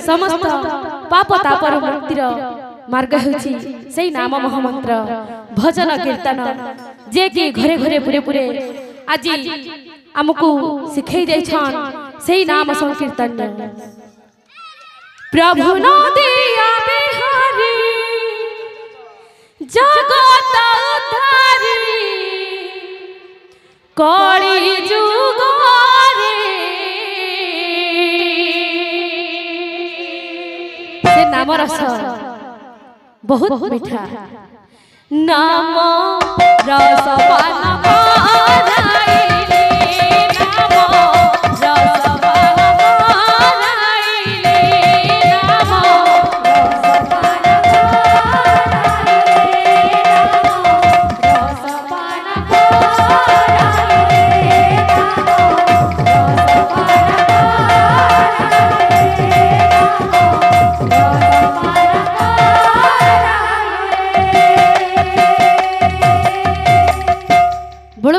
समस्त पाप तापर मुक्तिर मार्ग हेउछि सेही नाम महामंत्र भजन कीर्तन जे कि घरे घरे पुरे पुरे आज हमकु सिखै दै छन सेही नाम संकीर्तन प्रभु नदिया बिहारी जगत उद्धारी कली जुग से नाम रस बहुत मीठा नाम रस पान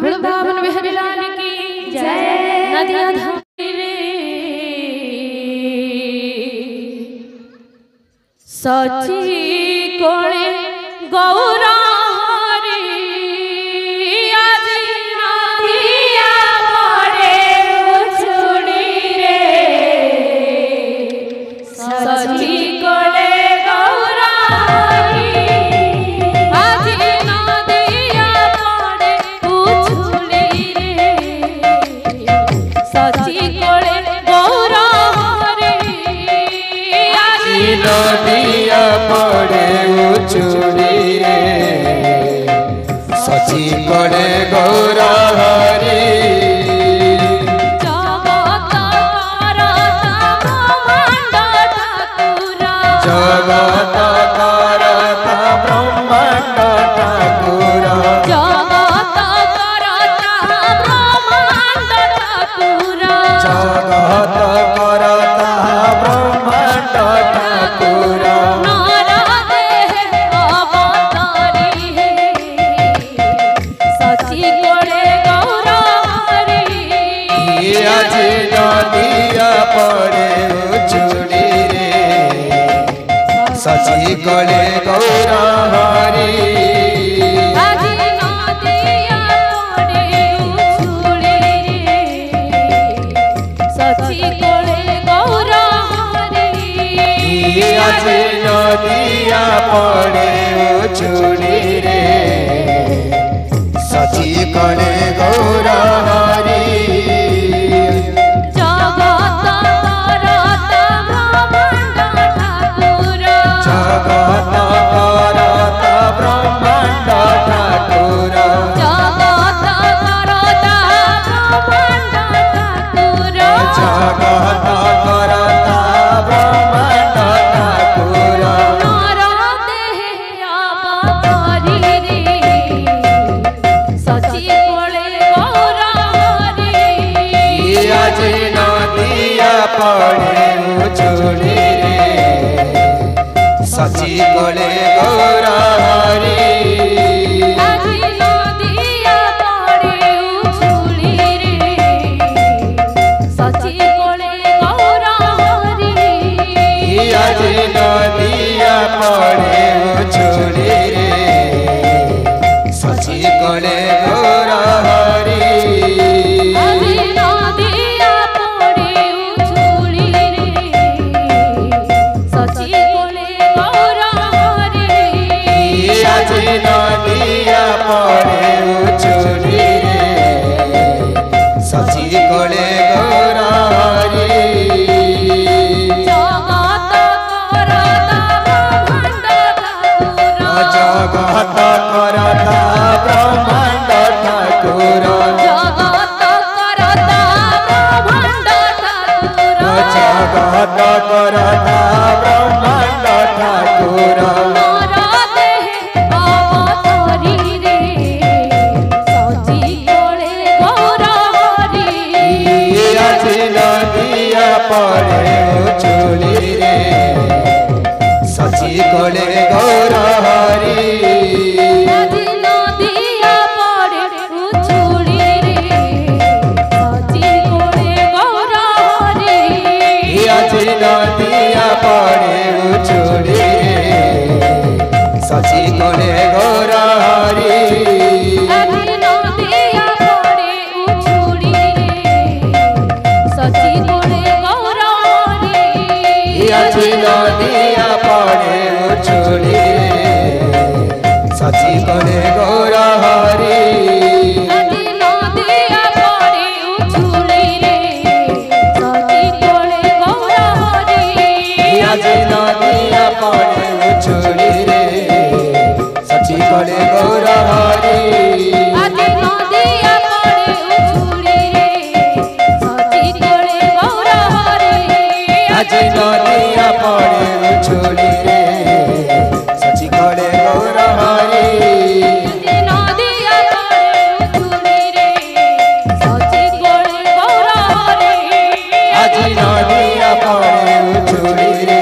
वृंदावन बिहारी लाल की जय। नदिया धारे सची कोणे गौरा हरि आज पड़े उचुड़ी रे सची कड़े गौर हरि जगत करता ब्रह्मांड ठाकुर जगत करता ब्रह्मांड ठाकुर जगत करता ब्रह्मांड ठाकुर नर देह अवतारी सची कोड़े गौर हरि आज नदिया पड़े उचुड़ी रे सची कड़े गौर हरि आज नदिया पड़े उछुड़ी सची कोड़े गौर हरि आज नदिया पड़े उचुड़ी रे सची कड़े गौर हरि जगत करता ब्रह्मांड ठाकुर जगत करता ब्रह्मांड ठाकुर जगत करता ब्रह्मांड ठाकुर जगत करता ब्रह्मांड ठाकुर नर देह अवतारी रे सची कोड़े गौर हरि आज नदिया पड़े उचुड़ी रे सची कड़े गौर हरि आज नदिया पड़े उछुड़ी रे सची कोड़े गौर हरि आज नदिया पड़े उचुड़ी रे सची कड़े गौर हरि आज नदिया पड़े उछुड़ी रे सची कोड़े गौर हरि आज नदिया पड़े उचुड़ी रे सची कड़े गौर हरि जगत करता ब्रह्मांड ठाकुर जगत करता ब्रह्मांड ठाकुर जगत करता ब्रह्मांड ठाकुर जगत करता ब्रह्मांड ठाकुर नर देह अवतारी रे सची कोड़े गौर हरि आज नदिया पड़े उचुड़ी रे सची कड़े गौर हरि आज नदिया पड़े उछुड़ी रे सची कोड़े गौर हरि आज नदिया पड़े उचुड़ी रे सची कड़े गौर हरि आज नदिया पड़े उछुड़ी रे सची कोड़े गौर हरि आज नदिया पड़े उचुड़ी रे सची कड़े गौर हरि आज नदिया पड़े उछुड़ी रे सची कोड़े गौर हरि आज नदिया पड़े उचुड़ी रे सची कड़े गौर हरि आज नदिया पड़े उछुड़ी रे सची कोड़े गौर हरि आज नदिया पड़े उचुड़ी रे सची कड़े गौर हरि नदिया पड़े उछुड़ी रे सची कोड़े गौर हरि आज नदिया पड़े उचुड़ी रे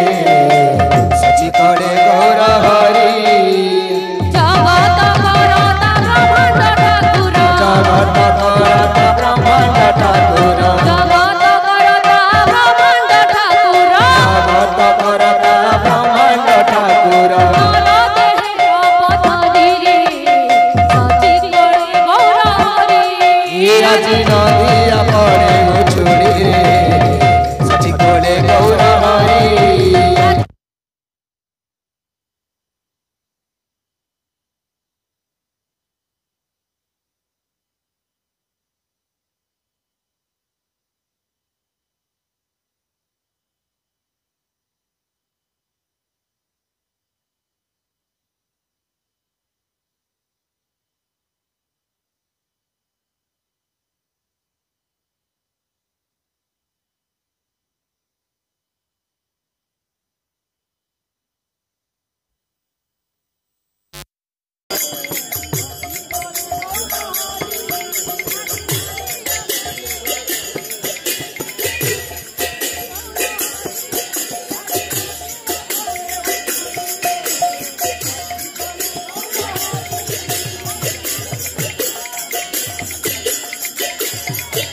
सची कड़े गौर हरि जगत करता ब्रह्मांड ठाकुर जगत करता ब्रह्मांड ठाकुर जगत करता ब्रह्मांड ठाकुर जगत करता ब्रह्मांड ठाकुर नर देह अवतारी रे सची कोड़े गौर हरि आज नदिया पड़े उचुड़ी रे सची कड़े गौर हरि Thank you.